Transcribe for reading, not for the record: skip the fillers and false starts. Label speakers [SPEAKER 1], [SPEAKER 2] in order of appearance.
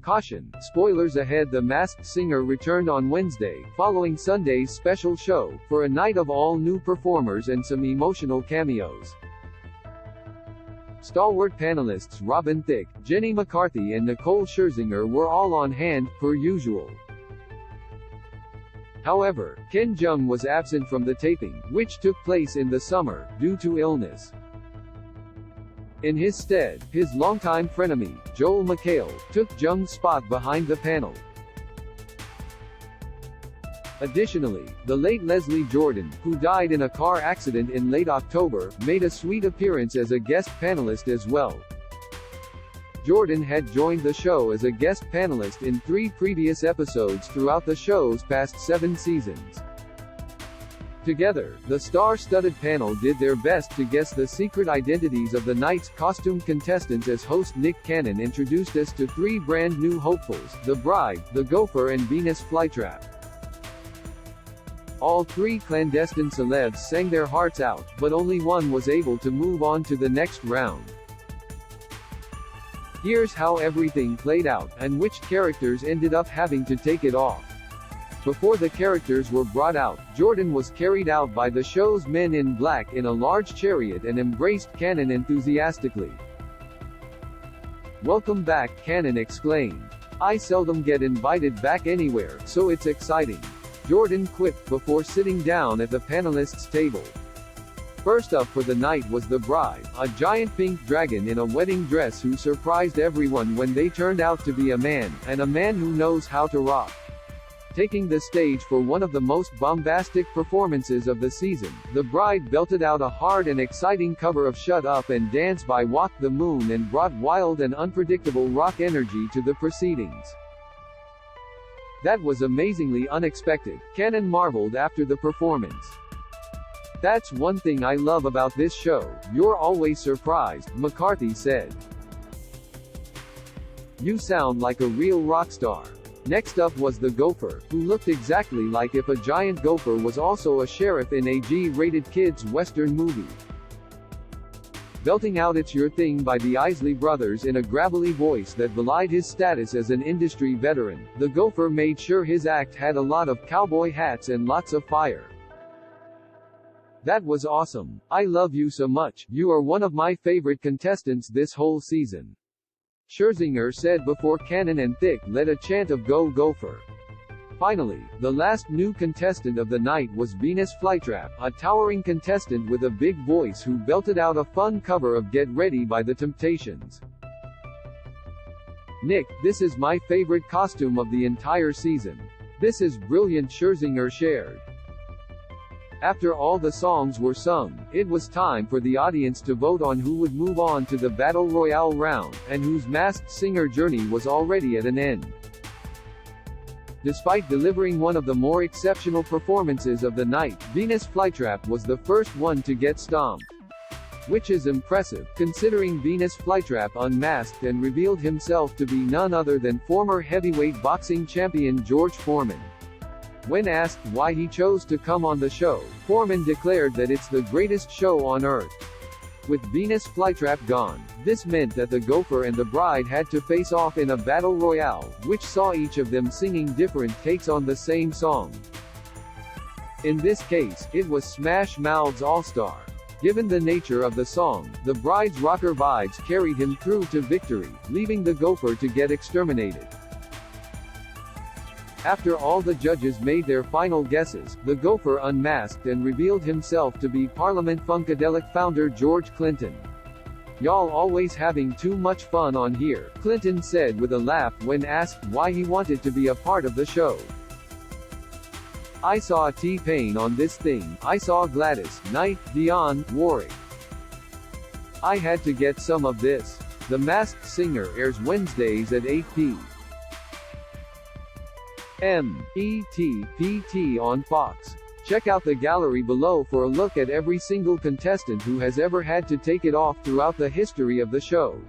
[SPEAKER 1] Caution, spoilers ahead. The Masked Singer returned on Wednesday, following Sunday's special show, for a night of all new performers and some emotional cameos. Stalwart panelists Robin Thicke, McCarthy and Nicole Scherzinger were all on hand, per usual. However, Jeong was absent from the taping, which took place in the summer, due to illness. In his stead, his longtime frenemy, McHale, took Jeong's spot behind the panel. Additionally, the late Leslie Jordan, who died in a car accident in late October, made a sweet appearance as a guest panelist as well. Jordan had joined the show as a guest panelist in 3 previous episodes throughout the show's past 7 seasons. Together, the star-studded panel did their best to guess the secret identities of the night's costumed contestants as host Nick Cannon introduced us to 3 brand new hopefuls, the Bride, the Gopher and Venus Flytrap. All 3 clandestine celebs sang their hearts out, but only one was able to move on to the next round. Here's how everything played out, and which characters ended up having to take it off. Before the characters were brought out, Jordan was carried out by the show's men in black in a large chariot and embraced Cannon enthusiastically. "Welcome back," Cannon exclaimed. "I seldom get invited back anywhere, so it's exciting," Jordan quipped before sitting down at the panelists' table. First up for the night was the Bride, a giant pink dragon in a wedding dress who surprised everyone when they turned out to be a man, and a man who knows how to rock. Taking the stage for one of the most bombastic performances of the season, the Bride belted out a hard and exciting cover of Shut Up and Dance by Walk the Moon and brought wild and unpredictable rock energy to the proceedings. "That was amazingly unexpected," Cannon marveled after the performance. "That's one thing I love about this show, you're always surprised," McCarthy said. "You sound like a real rock star." Next up was the Gopher, who looked exactly like if a giant gopher was also a sheriff in a G-rated kids' western movie. Belting out "It's Your Thing" by the Isley Brothers in a gravelly voice that belied his status as an industry veteran, the Gopher made sure his act had a lot of cowboy hats and lots of fire. "That was awesome. I love you so much, you are one of my favorite contestants this whole season," Scherzinger said before Cannon and Thicke led a chant of "Go Gopher." Finally, the last new contestant of the night was Venus Flytrap, a towering contestant with a big voice who belted out a fun cover of Get Ready by The Temptations. "Nick, this is my favorite costume of the entire season. This is brilliant," Scherzinger shared. After all the songs were sung, it was time for the audience to vote on who would move on to the Battle Royale round, and whose Masked Singer journey was already at an end. Despite delivering one of the more exceptional performances of the night, Venus Flytrap was the first one to get stomped. Which is impressive, considering Venus Flytrap unmasked and revealed himself to be none other than former heavyweight boxing champion George Foreman. When asked why he chose to come on the show, Foreman declared that it's the greatest show on earth. With Venus Flytrap gone, this meant that the Gopher and the Bride had to face off in a battle royale, which saw each of them singing different takes on the same song. In this case, it was Smash Mouth's All-Star. Given the nature of the song, the Bride's rocker vibes carried him through to victory, leaving the Gopher to get exterminated. After all the judges made their final guesses, the Gopher unmasked and revealed himself to be Parliament Funkadelic founder George Clinton. "Y'all always having too much fun on here," Clinton said with a laugh when asked why he wanted to be a part of the show. "I saw T-Pain on this thing, I saw Gladys Knight, Dionne Warwick. I had to get some of this." The Masked Singer airs Wednesdays at 8 p.m. PT on Fox. Check out the gallery below for a look at every single contestant who has ever had to take it off throughout the history of the show.